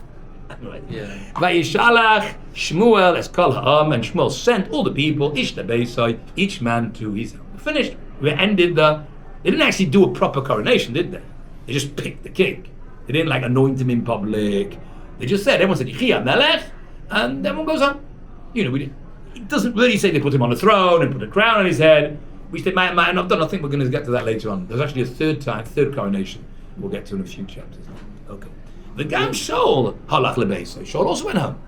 Right. Yeah. Vayishalach Shmuel es kol ha'am, and Shmuel sent all the people, ish lebeisai, each man to his home. Finished. We ended they didn't actually do a proper coronation, did they? They just picked the king. They didn't anoint him in public. They just said, everyone said, HaMelech, and everyone goes on. It doesn't really say they put him on a throne and put a crown on his head. We said, might not done. I think we're going to get to that later on. There's actually a third coronation we'll get to in a few chapters. Okay. The Gam Shaul halach lebeisai. Shaul also went home.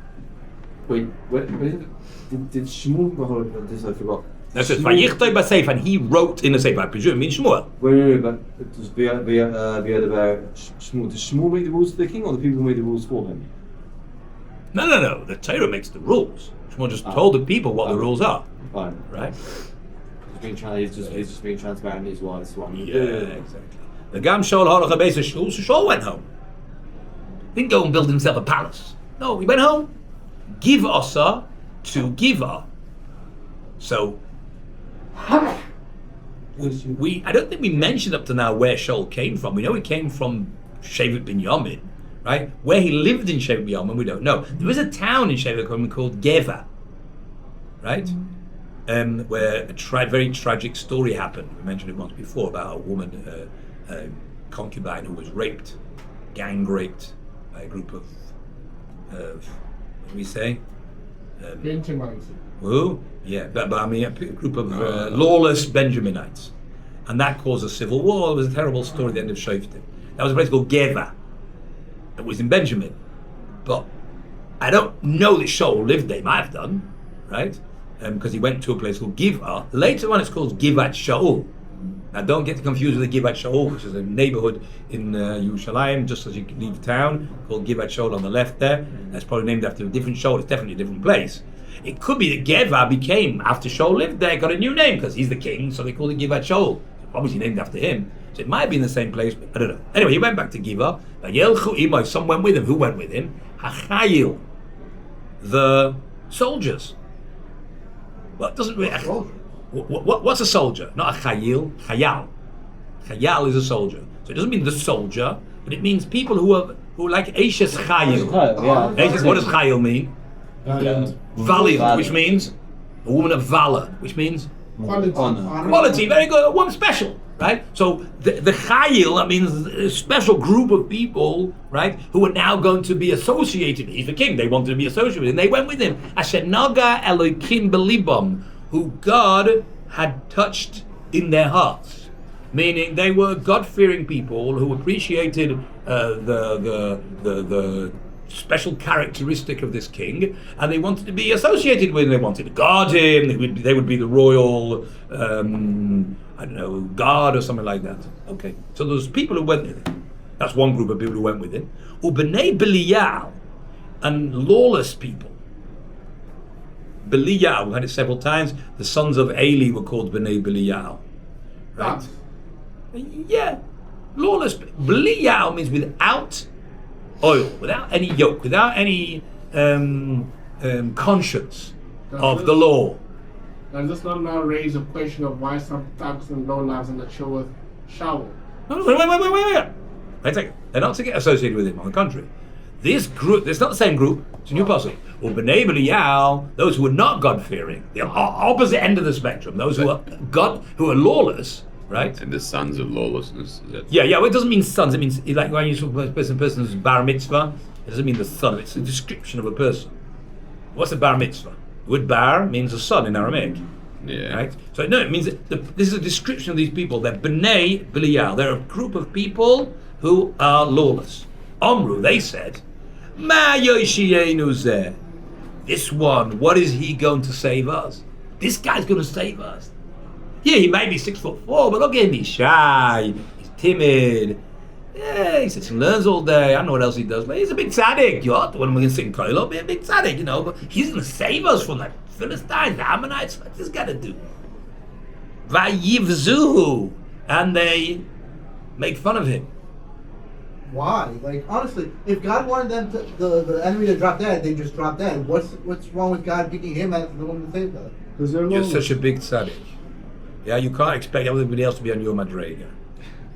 Wait, did Shmuel? This I forgot. That's it. Vayichtoi b'seif, and he wrote in the sefer. I presume it means Shmuel. Wait, but it was we had about Shmuel. Did Shmuel make the rules for the king, or the people made the rules for him? No. The Torah makes the rules. Shmuel just told the people what the rules are. Fine. Right? He's just being transparent. He's wise. Yeah, exactly. The Gam Shaul halach lebeisai. So Shaul went home. Didn't go and build himself a palace. No, he went home. Give Osa to Giva. So I don't think we mentioned up to now where Shaul came from. We know he came from Shevet Binyamin, right? Where he lived in Shevet Binyamin, we don't know. There was a town in Shevet Binyamin called Geva, right? Where a very tragic story happened. We mentioned it once before about a woman, a concubine who was raped, gang raped by a group of what do we say? Benjamites. Who? Yeah, but I mean a group of lawless Benjaminites, and that caused a civil war. It was a terrible story at the end of Shoftim. That was a place called Geva. It was in Benjamin, but I don't know that Shaul lived there. He might have done, right? Because he went to a place called Giva. Later on, it's called Givat Shaul. Now, don't get confused with the Givat Shaul, which is a neighborhood in Yerushalayim, just as you leave town, called Givat Shaul on the left there. That's probably named after a different Shaul. It's definitely a different place. It could be that Geva became, after Shaul lived there, got a new name because he's the king, so they called it Givat Shaul. Obviously named after him. So it might be in the same place, but I don't know. Anyway, he went back to Giva. Some went with him. Who went with him? Hachayil, the soldiers. Well, it doesn't really. What's a soldier? Not a chayil. Chayal. Chayal is a soldier. So it doesn't mean the soldier, but it means people who are like Aish chayil. What does chayil mean? Valiant, which means a woman of valor, which means quality. Very good. A woman special, right? So the chayil, that means a special group of people, right, who are now going to be associated. He's the king. They wanted to be associated with him. They went with him. Asher naga Elokim belibam, who God had touched in their hearts, meaning they were God-fearing people who appreciated the special characteristic of this king, and they wanted to be associated with him. They wanted to guard him. They would be the royal, I don't know, guard or something like that. Okay, so those people who went with him. That's one group of people who went with him. Ubnei Belial, and lawless people. Belial, we had it several times. The sons of Eli were called Bnei Belial. Right? Yeah, lawless. Belial means without oil, without any yoke, without any conscience of the law. Does this not now raise a question of why some thugs and lowlifes in the show with Shaul? No, wait. Wait a second. They're not to get associated with him, on the contrary. This group, it's not the same group, it's a new apostle. Or B'nai Belial, those who are not God-fearing, the opposite end of the spectrum, those who are who are lawless, right? And the sons of lawlessness. Is that... Yeah, well, it doesn't mean sons, it means, like when you talk about a person's bar mitzvah, it doesn't mean the son, it's a description of a person. What's a bar mitzvah? The word bar means a son in Aramaic. Yeah. Right? So no, it means this is a description of these people. They're B'nai Belial. They're a group of people who are lawless. Omru, they said, Ma Yoshienu Zeh. This one, what is he going to save us? This guy's going to save us. Yeah, he may be 6'4", but look at him, he's shy, he's timid. Yeah, he sits and learns all day. I don't know what else he does, but he's a big tzaddik. When we can sing Koilo, be a big tzaddik, but he's going to save us from the Philistines, the Ammonites. What's this got to do? Vayivzuhu, and they make fun of him. Why? Like, honestly, if God wanted them to, the enemy to drop dead, they just drop dead. What's wrong with God picking him as the one to save them? Because they're You're lonely. such a big tzaddik. Yeah, you can't expect everybody else to be on your madrega.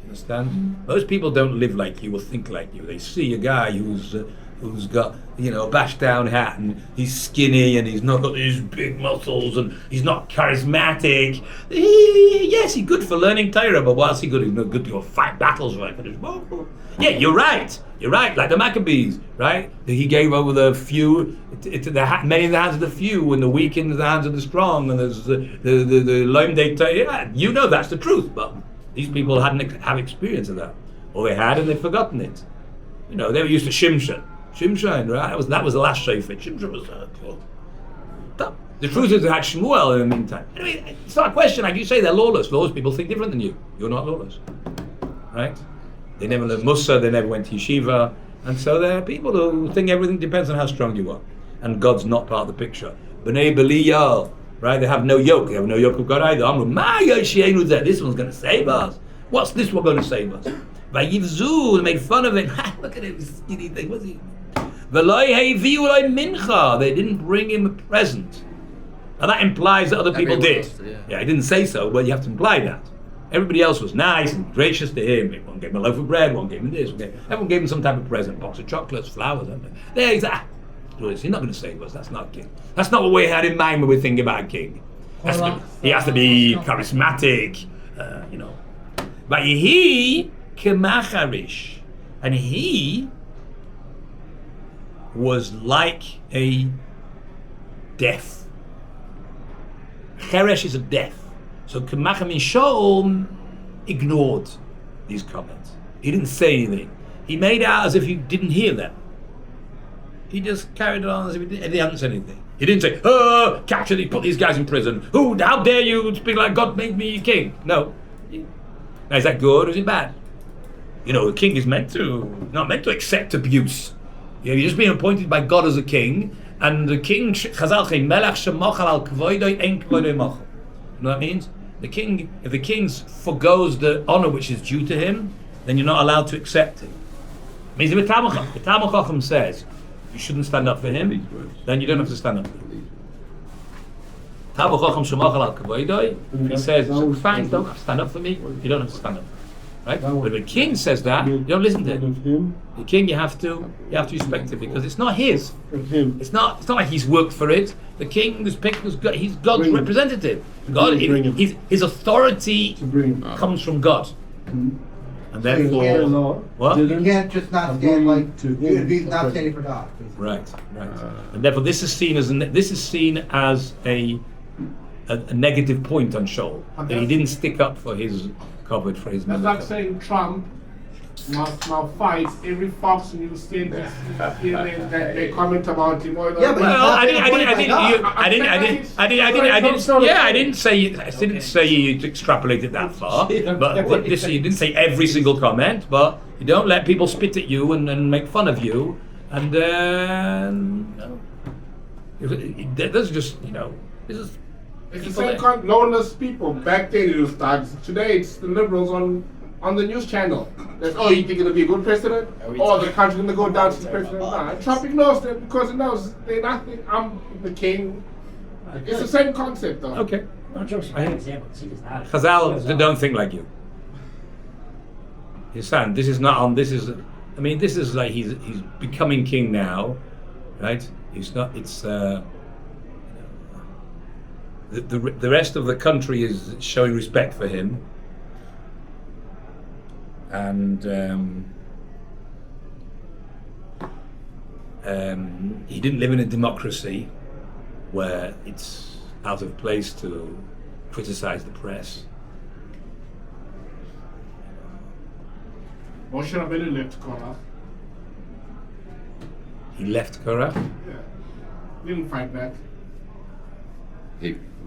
Understand? Most people don't live like you or think like you. They see a guy who's got a bashed down hat and he's skinny and he's not got these big muscles and he's not charismatic. Yes, he's good for learning Torah, but what's he good? He's not good to go fight battles, right? Yeah, you're right. You're right. Like the Maccabees, right? He gave over the few many in the hands of the few and the weak in the hands of the strong. And there's the Loim Day Torah. Yeah, you know that's the truth, but these people hadn't have experience of that, or they had and they've forgotten it. They were used to Shimshon. Shimshon, right? That was the last Shofet. Shimshon was cool. The truth is they had Shmuel in the meantime. Anyway, it's not a question. Like you say, they're lawless. Lawless people think different than you. You're not lawless, right? They never learned Musa. They never went to yeshiva, and so they're people who think everything depends on how strong you are, and God's not part of the picture. B'nai Belial, right? They have no yoke. They have no yoke of God either. This one's going to save us. What's this one going to save us? Vayivzu, they made fun of it. Look at him, skinny thing. What's he? They didn't bring him a present. Now that implies that other people did. Yeah, he didn't say so, but you have to imply that. Everybody else was nice and gracious to him. One gave him a loaf of bread, one gave him this. Everyone gave him some type of present, box of chocolates, flowers. There he's at. He's not going to save us. That's not king. That's not what we had in mind when we think about a king. He has to be charismatic, But he kemacharish, and he was like a deaf. Cheresh is a deaf. So Kemacham Shaul ignored these comments. He didn't say anything. He made out as if he didn't hear them. He just carried on as if he hadn't said anything. He didn't say, capture these, put these guys in prison. How dare you speak like God made me king? No. Now, is that good or is it bad? The king is not meant to accept abuse. You're just being appointed by God as a king, and the king, Chazal say, Melech shemochal al kvoidoi ein kvoidoi mochel. You know what that means? If the king forgoes the honor which is due to him, then you're not allowed to accept it. It means if a Talmud Chacham says you shouldn't stand up for him, then you don't have to stand up for him. Talmud Chacham shemochal al kvoidoi, he says, fine, don't have to stand up for me, you don't have to stand up. Right? But if the king says that, you don't listen to him. The king, you have to respect it because it's not his. It's not like he's worked for it. The king was picked as God. He's God's representative. His authority comes from God, and therefore, what? You can't just not stand like he's not standing for God. Right. And therefore, this is seen as a negative point on Shaul that he didn't stick up for his covered for his. That's like saying Trump Now fights every Fox News station that they comment about him. Or Yeah, but Well, I didn't say you extrapolated that far. But listen, you didn't say every single comment. But you don't let people spit at you and make fun of you. And there's just this is. It's the same kind of lawless people. Back then it was thugs. Today it's the liberals on the news channel. That's, you think it'll be a good president? The country's gonna go down to the president? Nah, Trump ignores them because he knows they're nothing. I'm the king. It's the same concept though. Okay. Chazal Chazal don't think like you. His son, this is not on. This is like he's becoming king now, right? He's not. It's the rest of the country is showing respect for him, and he didn't live in a democracy where it's out of place to criticize the press. Moshe Rabbeinu left Korah. He left Korah. Yeah. Didn't fight back.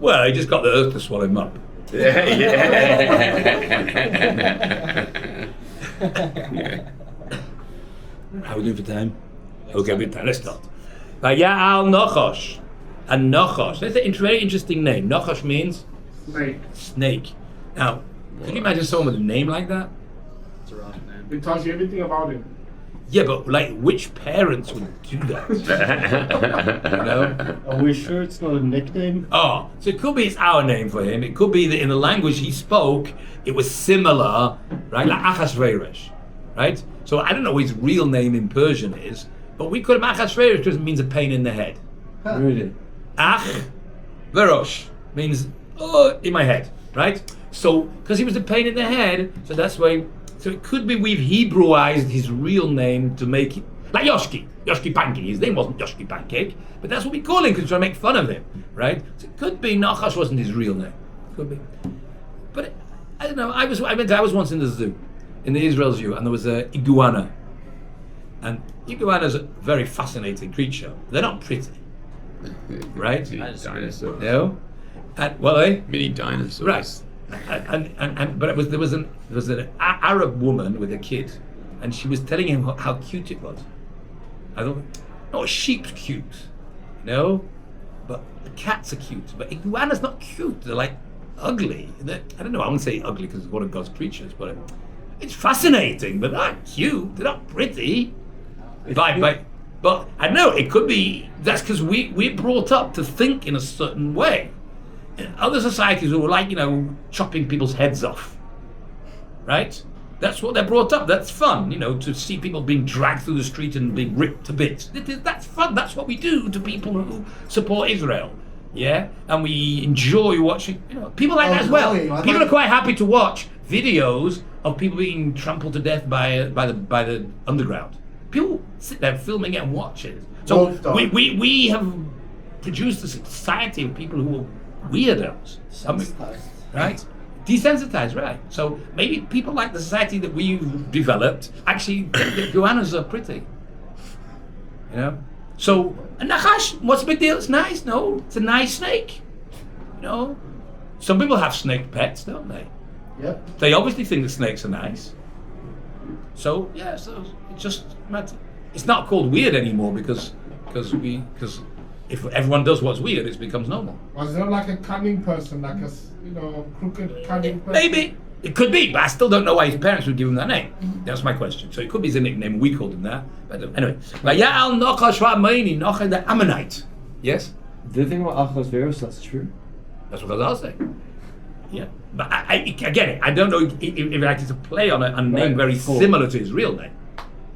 Well, he just got the earth to swallow him up. How are we doing for time? Okay, good time. Let's start. Vaya'al Nochosh. And Nochosh. That's a very interesting name. Nochosh means snake. Now, could you imagine someone with a name like that? It's a rough name. It tells you everything about him. Yeah, but like, which parents would do that? Are we sure it's not a nickname? Oh, so it could be it's our name for him. It could be that in the language he spoke, it was similar, right? Like Achashverosh, right? So I don't know what his real name in Persian is, but we could have Achashverosh because it means a pain in the head. Really? Ach Verosh means in my head, right? So because he was a pain in the head, so that's why. So it could be we've Hebrewized his real name to make it like Yoshki Pancake. His name wasn't Yoshki Pancake, but that's what we call him because we're trying to make fun of him, right? So it could be Nachash wasn't his real name. Could be, but I don't know. I was once in the zoo, in the Israel Zoo, and there was a iguana, and iguanas are a very fascinating creature. They're not pretty, right? Mini dinosaurs. No, and well, Mini dinosaurs. right. But there was an Arab woman with a kid, and she was telling him how cute it was. I thought, no, a sheep's cute, but the cats are cute. But iguana's not cute. They're like ugly. I don't know. I won't say ugly because it's one of God's creatures, but it's fascinating. But they're not cute. They're not pretty. But I don't know. It could be that's because we're brought up to think in a certain way. Other societies were like, chopping people's heads off, right? That's what they're brought up. That's fun, to see people being dragged through the street and being ripped to bits. That's fun. That's what we do to people who support Israel, yeah? And we enjoy watching, people like that as well. People are quite happy to watch videos of people being trampled to death by the underground. People sit there filming it and watch it. So we have produced a society of people who are weirdos, right? Desensitized, right? So maybe people like the society that we've developed actually think that iguanas are pretty, So a nachash, what's the big deal? It's nice. No, it's a nice snake. Some people have snake pets, don't they? Yep. They obviously think the snakes are nice. So yeah, so it just it's not called weird anymore because if everyone does what's weird, it becomes normal. Was there like a cunning person, like a crooked cunning person? Maybe. It could be, but I still don't know why his parents would give him that name. That's my question. So it could be his nickname, we called him that. But anyway. Vaya'al Nochash va'Amoni, Nocha the Ammonite. Yes? The thing about Achashverosh, that's true. That's what I'll say. Yeah. But I don't know if it actually is a play on a name very similar to his real name.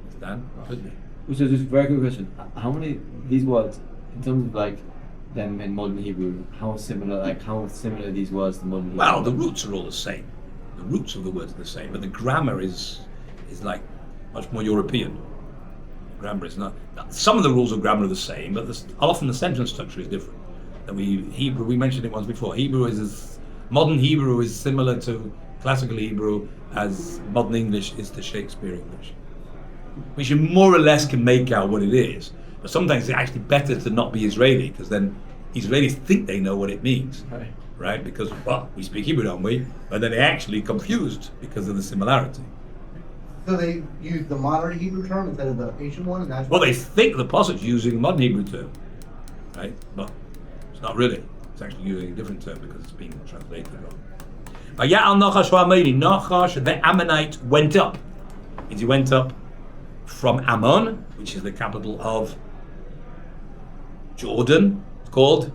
Understand? Could be. Which is just a very good question. How many these words, in terms of like them in modern Hebrew, how similar are these words to modern Hebrew? Well, the roots are all the same. The roots of the words are the same, but the grammar is like much more European. Grammar is not. Some of the rules of grammar are the same, but often the sentence structure is different. We mentioned it once before. Modern Hebrew is similar to classical Hebrew as modern English is to Shakespeare English. Which you more or less can make out what it is. But sometimes it's actually better to not be Israeli, because then Israelis think they know what it means. Right? Because, well, we speak Hebrew, don't we? But then they're actually confused because of the similarity. So they use the modern Hebrew term instead of the ancient one, and that's Well, they think the prophet's using a modern Hebrew term, right? But it's not really. It's actually using a different term because it's being translated wrong. Nachash, the Ammonite, went up. He went up from Ammon, which is the capital of Jordan. It's called.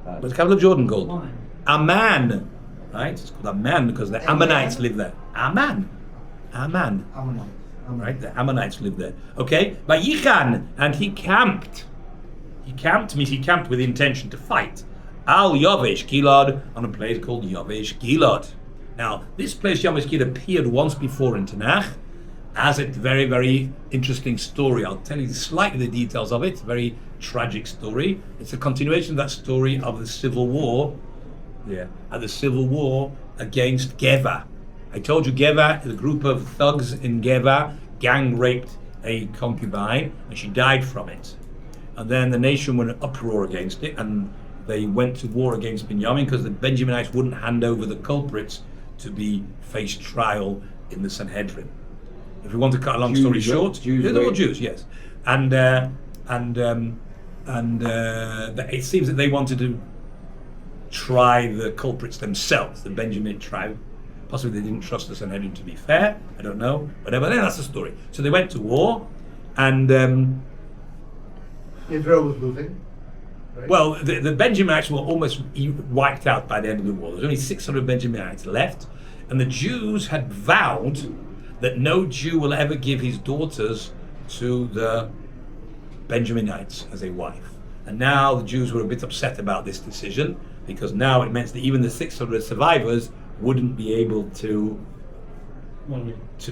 What's the capital of Jordan called? Amman. Right? It's called Amman because the Ammonites live there. Amman. Right? The Ammonites live there. Okay? Vayichan, and he camped. He camped means he camped with the intention to fight. Al Yavesh Gilad, on a place called Yavesh Gilad. Now, this place Yavesh Gilad appeared once before in Tanach as a very, very interesting story. I'll tell you slightly the details of it. It's a very tragic story. It's a continuation of that story of the civil war. At the civil war against Geva. I told you Geva, the group of thugs in Geva, gang raped a concubine, and she died from it. And then the nation went in uproar against it, and they went to war against Benjamin because the Benjaminites wouldn't hand over the culprits to be face trial in the Sanhedrin. If we want to cut a long story short, they're all Jews, yes. And it seems that they wanted to try the culprits themselves, the Benjamin tribe. Possibly they didn't trust the Sanhedrin to be fair. I don't know. Whatever. Then that's the story. So they went to war, and Israel was losing. Right? Well, the Benjaminites were almost wiped out by the end of the war. There was only 600 Benjaminites left, and the Jews had vowed that no Jew will ever give his daughters to the Benjaminites as a wife. And now the Jews were a bit upset about this decision, because now it meant that even the 600 survivors wouldn't be able to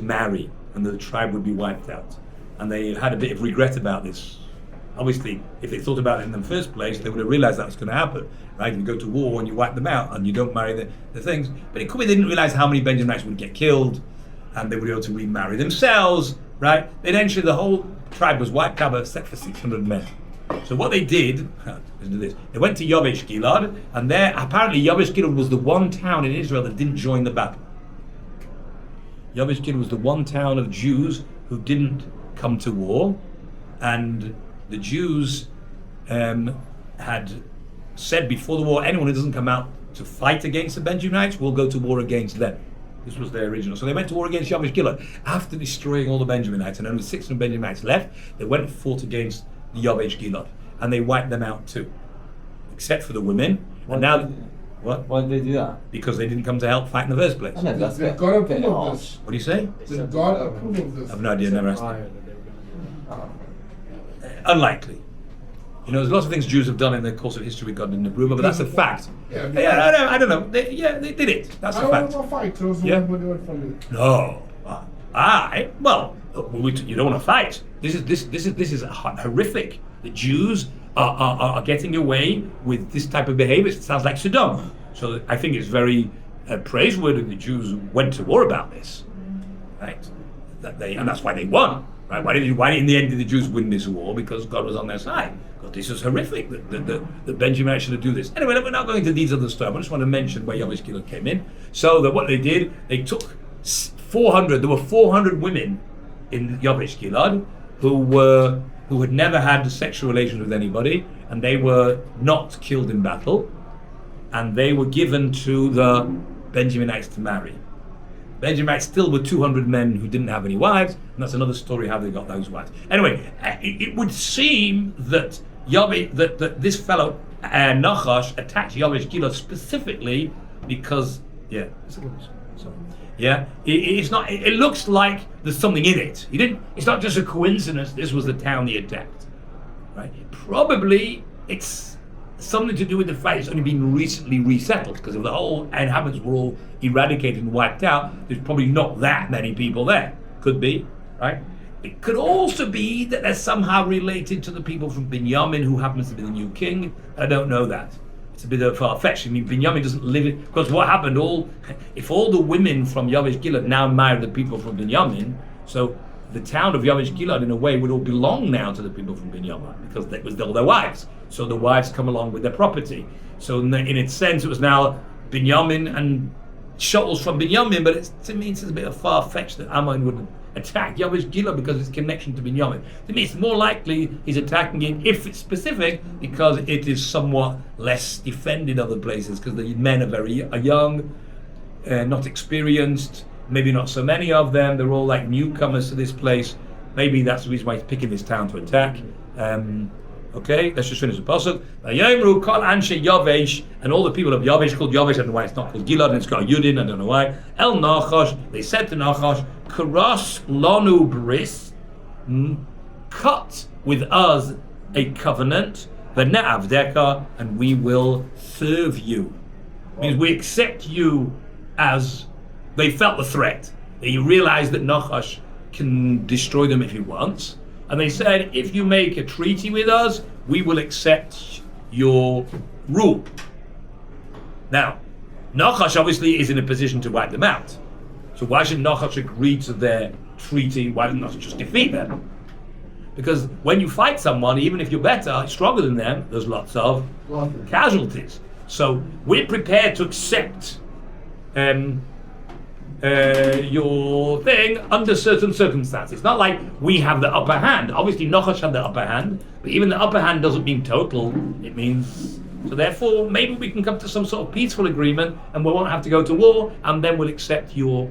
marry, and the tribe would be wiped out. And they had a bit of regret about this. Obviously, if they thought about it in the first place, they would have realized that was going to happen, right? You go to war and you wipe them out and you don't marry the things. But it could be they didn't realize how many Benjaminites would get killed, and they would be able to remarry themselves, right? Eventually the whole tribe was wiped out except for 600 men. So what they did, listen to this, they went to Yavesh Gilad, and there, apparently Yavesh Gilad was the one town in Israel that didn't join the battle. Yavesh Gilad was the one town of Jews who didn't come to war, and the Jews had said before the war, anyone who doesn't come out to fight against the Benjaminites will go to war against them. This was their original. So they went to war against Yavesh Gilad. After destroying all the Benjaminites, and only 600 Benjaminites left, they went and fought against the Yavesh Gilad, and they wiped them out too, except for the women. Why and now, did they- what? Why did they do that? Because they didn't come to help fight in the first place. I know, that's Did a bit, God approve bit of harsh. this? What do you say? Did God approve of this? I have no idea. Never asked. Prior that they were gonna- Unlikely. You know, there's lots of things Jews have done in the course of history God didn't approve of, but that's a fact. Yeah, I don't know. They did it. That's a I fact. don't want to fight. So Yeah. what do you want from me? No. You don't want to fight. This is horrific. The Jews are getting away with this type of behavior. It sounds like Sodom. So I think it's very praiseworthy the Jews went to war about this, right? And that's why they won. Right? Why in the end did the Jews win this war? Because God was on their side. Because this is horrific that Benjamin should do this. Anyway, we're not going into the details of the story. I just want to mention where Yavesh Gilad came in. So that what they did, they took 400. There were 400 women in Yavesh Gilad who had never had sexual relations with anybody, and they were not killed in battle, and they were given to the Benjaminites to marry. Benjaminites still were 200 men who didn't have any wives, and that's another story how they got those wives. Anyway, it would seem that that this fellow Nachash attacked Yavesh Gilad specifically because it's not. It looks like there's something in it. It's not just a coincidence. This was the town he attacked, right? Probably it's something to do with the fact it's only been recently resettled, because if the whole inhabitants were all eradicated and wiped out, there's probably not that many people there. Could be, right? It could also be that they're somehow related to the people from Binyamin who happens to be the new king. I don't know that. it's a bit far-fetched. I mean, Binyamin doesn't live it, because what happened, if all the women from Yavesh Gilad now married the people from Binyamin, so the town of Yavesh Gilad in a way would all belong now to the people from Binyamin, because that was all their wives. So the wives come along with their property. So in its sense, it was now Binyamin and Shaul's from Binyamin, but to me it's a bit of far-fetched that Ammon would attack Yavesh Gilad because of its connection to Binyamin. To me, it's more likely he's attacking it, if it's specific, because it is somewhat less defended other places, because the men are young, not experienced, maybe not so many of them. They're all like newcomers to this place. Maybe that's the reason why he's picking this town to attack. Okay, let's just finish the pasuk. Vayomru kol anshe Yavesh, and all the people of Yavesh, called Yavesh, I don't know why it's not called Gilad and it's got Yudin, I don't know why. El Nachash, they said to Nachash, Karas lanu bris, cut with us a covenant, v'ne'avdeka, and we will serve you. Means we accept you as. They felt the threat. They realized that Nachash can destroy them if he wants. And they said, if you make a treaty with us, we will accept your rule. Now, Nachash obviously is in a position to wipe them out. So why should Nachash agree to their treaty? Why didn't Nachash just defeat them? Because when you fight someone, even if you're better, stronger than them, there's lots of casualties. So we're prepared to accept your thing under certain circumstances. It's not like we have the upper hand. Obviously Nachash had the upper hand, but even the upper hand doesn't mean total. It means, so therefore maybe we can come to some sort of peaceful agreement and we won't have to go to war, and then we'll accept your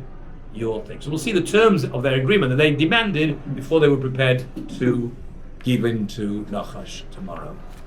thing. So we'll see the terms of their agreement that they demanded before they were prepared to give in to Nachash tomorrow.